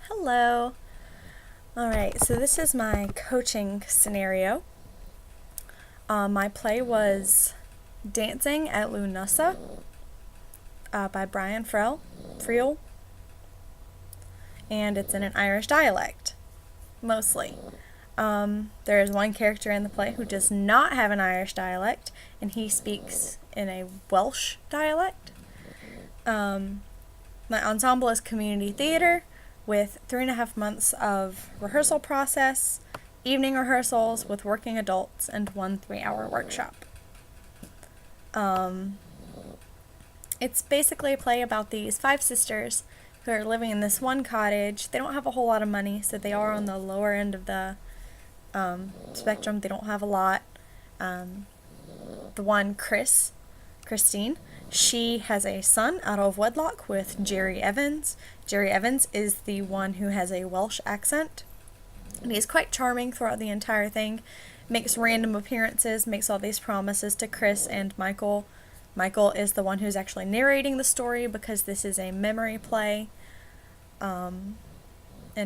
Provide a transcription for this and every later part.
Hello. Alright, so this is my coaching scenario. My play was Dancing at Lughnasa by Brian Friel, and it's in an Irish dialect, mostly. There is one character in the play who does not have an Irish dialect, and he speaks in a Welsh dialect. My ensemble is community theater with 3.5 months of rehearsal process, evening rehearsals with working adults, and one 3-hour workshop. It's basically a play about these 5 sisters who are living in this one cottage. They don't have a whole lot of money, so they are on the lower end of the spectrum. They don't have a lot. The one, Christine, she has a son out of wedlock with Jerry Evans. Jerry Evans is the one who has a Welsh accent, and he's quite charming throughout the entire thing. Makes random appearances, makes all these promises to Chris and Michael. Michael is the one who's actually narrating the story because this is a memory play. And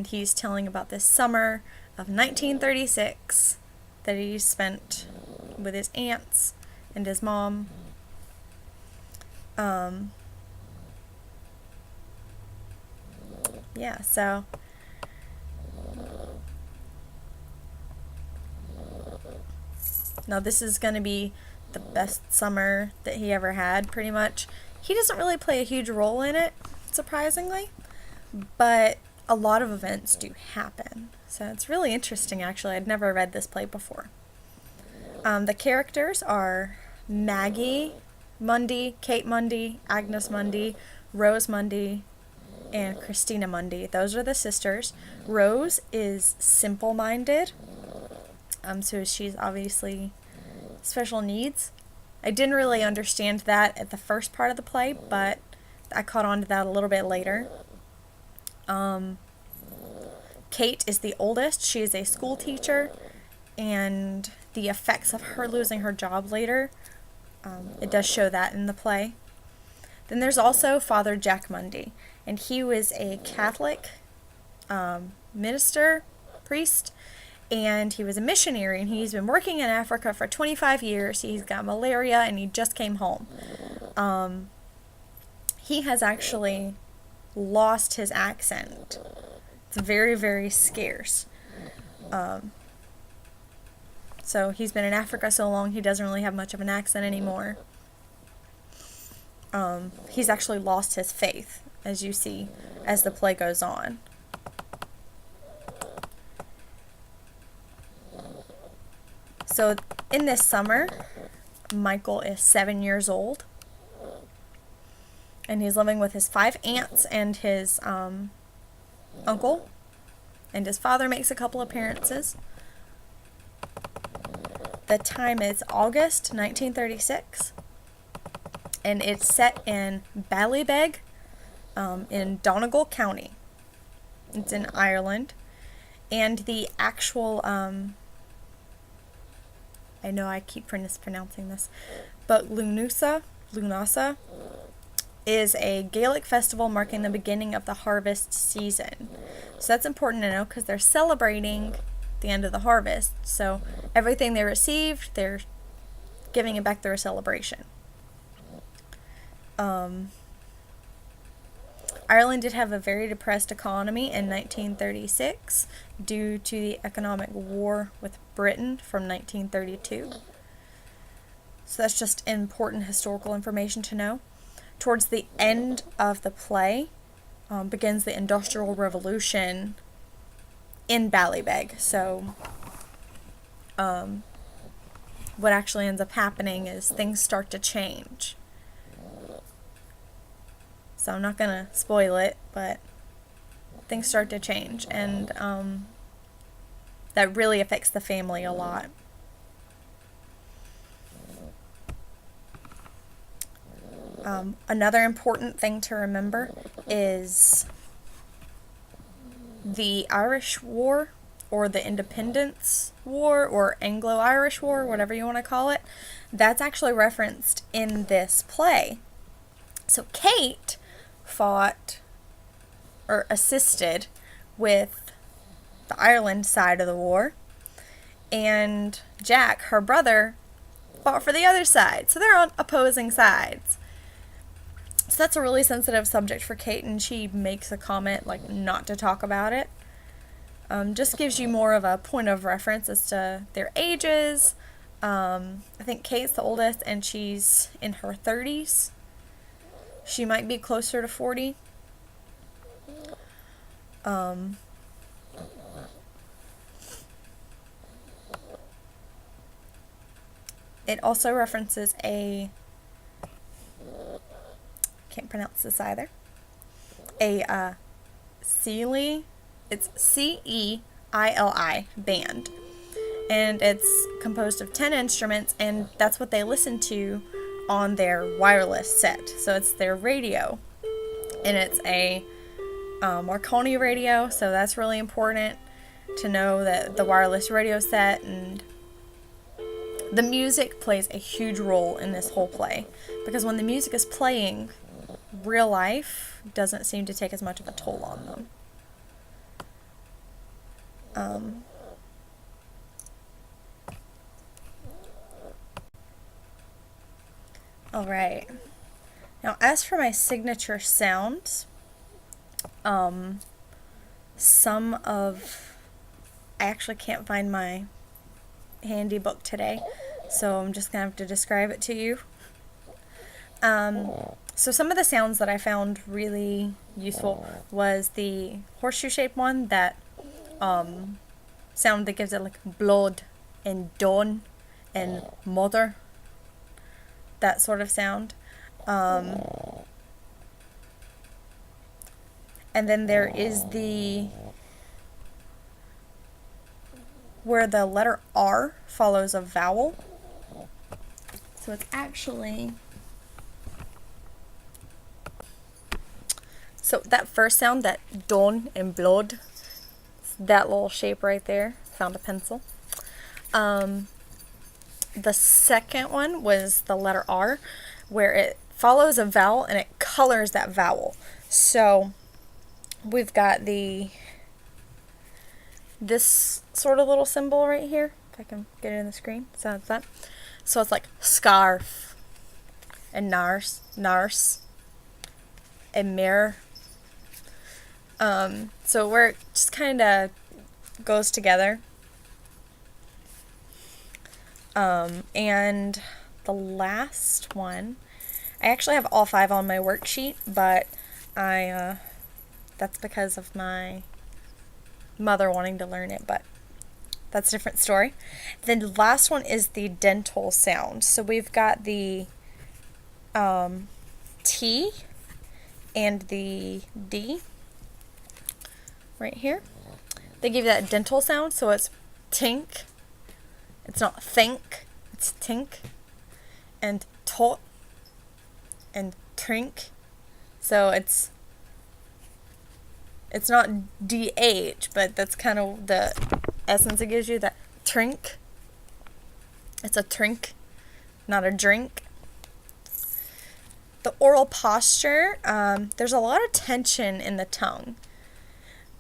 he's telling about this summer of 1936 that he spent with his aunts and his mom. Yeah, so now this is going to be the best summer that he ever had, pretty much. He doesn't really play a huge role in it, surprisingly, but a lot of events do happen. So it's really interesting, actually. I'd never read this play before. The characters are Maggie Mundy, Kate Mundy, Agnes Mundy, Rose Mundy, and Christina Mundy. Those are the sisters. Rose is simple-minded, so she's obviously special needs. I didn't really understand that at the first part of the play, but I caught on to that a little bit later. Kate is the oldest. She is a school teacher, and the effects of her losing her job later, it does show that in the play. Then there's also Father Jack Mundy, and he was a Catholic priest, and he was a missionary, and he's been working in Africa for 25 years. He's got malaria, and he just came home. He has actually lost his accent. It's very, very scarce. So he's been in Africa so long, he doesn't really have much of an accent anymore. He's actually lost his faith, as you see, as the play goes on. So in this summer, Michael is 7 years old, and he's living with his 5 aunts and his uncle, and his father makes a couple appearances. The time is August 1936, and it's set in Ballybeg in Donegal County. It's in Ireland, and the actual, I know I keep mispronouncing this, but Lughnasa is a Gaelic festival marking the beginning of the harvest season. So that's important to know because they're celebrating the end of the harvest. So everything they received, they're giving it back through a celebration. Ireland did have a very depressed economy in 1936 due to the economic war with Britain from 1932. So that's just important historical information to know. Towards the end of the play begins the Industrial Revolution in Ballybeg. So what actually ends up happening is things start to change. So I'm not going to spoil it, but things start to change, and that really affects the family a lot. Another important thing to remember is the Irish War, or the Independence War, or Anglo-Irish War, whatever you want to call it. That's actually referenced in this play. So Kate fought or assisted with the Ireland side of the war, and Jack, her brother, fought for the other side. So they're on opposing sides. So that's a really sensitive subject for Kate, and she makes a comment like not to talk about it. Just gives you more of a point of reference as to their ages. I think Kate's the oldest, and she's in her 30s. She might be closer to 40. It also references can't pronounce this either, Ceili, it's Ceili band. And it's composed of 10 instruments, and that's what they listen to on their wireless set. So it's their radio, and it's a Marconi radio, so that's really important to know that the wireless radio set, and the music plays a huge role in this whole play, because when the music is playing, real life doesn't seem to take as much of a toll on them. Alright, now as for my signature sounds, I actually can't find my handy book today, so I'm just gonna have to describe it to you. So some of the sounds that I found really useful was the horseshoe shaped one, that sound that gives it like blood and dawn and mother, that sort of sound. And then there is where the letter R follows a vowel. So it's actually, so that first sound, that dawn and blood, that little shape right there, found a pencil. The second one was the letter R, where it follows a vowel and it colors that vowel. So we've got this sort of little symbol right here, if I can get it in the screen. So it's that. So it's like scarf and nurse and mirror. So where it just kind of goes together. And the last one, I actually have all 5 on my worksheet, but that's because of my mother wanting to learn it, but that's a different story. Then the last one is the dental sound. So we've got the T and the D right here. They give that dental sound, so it's tink. It's not think, it's tink. And tot and trink. So it's not DH, but that's kind of the essence it gives you, that trink. It's a trink, not a drink. The oral posture, there's a lot of tension in the tongue,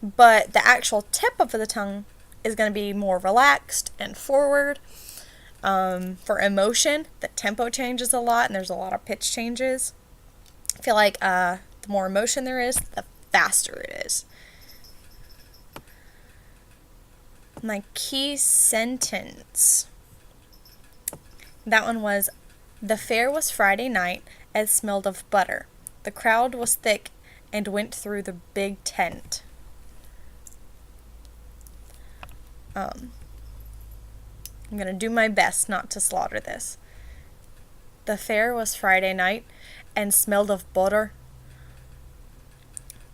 but the actual tip of the tongue is going to be more relaxed and forward. For emotion, the tempo changes a lot, and there's a lot of pitch changes. I feel like the more emotion there is, the faster it is. My key sentence, that one was, the fair was Friday night, and smelled of butter. The crowd was thick and went through the big tent. I'm going to do my best not to slaughter this. The fair was Friday night and smelled of butter.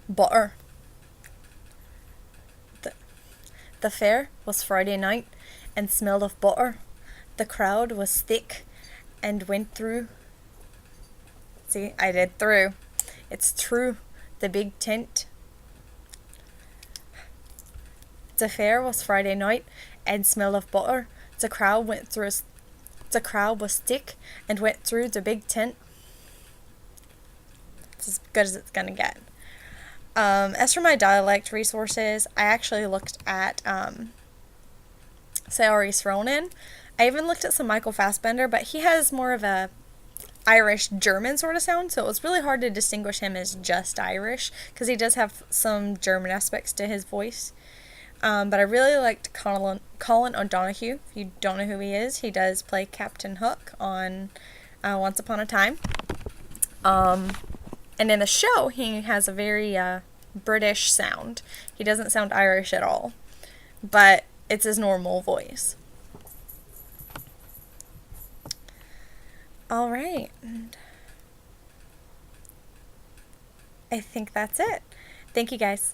Butter. The fair was Friday night and smelled of butter. The crowd was thick and went through. See, I did through. It's true. The big tent. The fair was Friday night and smelled of butter. The crowd was thick and went through the big tent. It's as good as it's gonna get. As for my dialect resources, I actually looked at Saoirse Ronan. I even looked at some Michael Fassbender, but he has more of a Irish German sort of sound, so it was really hard to distinguish him as just Irish because he does have some German aspects to his voice. But I really liked Colin O'Donoghue. If you don't know who he is, he does play Captain Hook on Once Upon a Time. And in the show, he has a very British sound. He doesn't sound Irish at all, but it's his normal voice. All right. I think that's it. Thank you guys.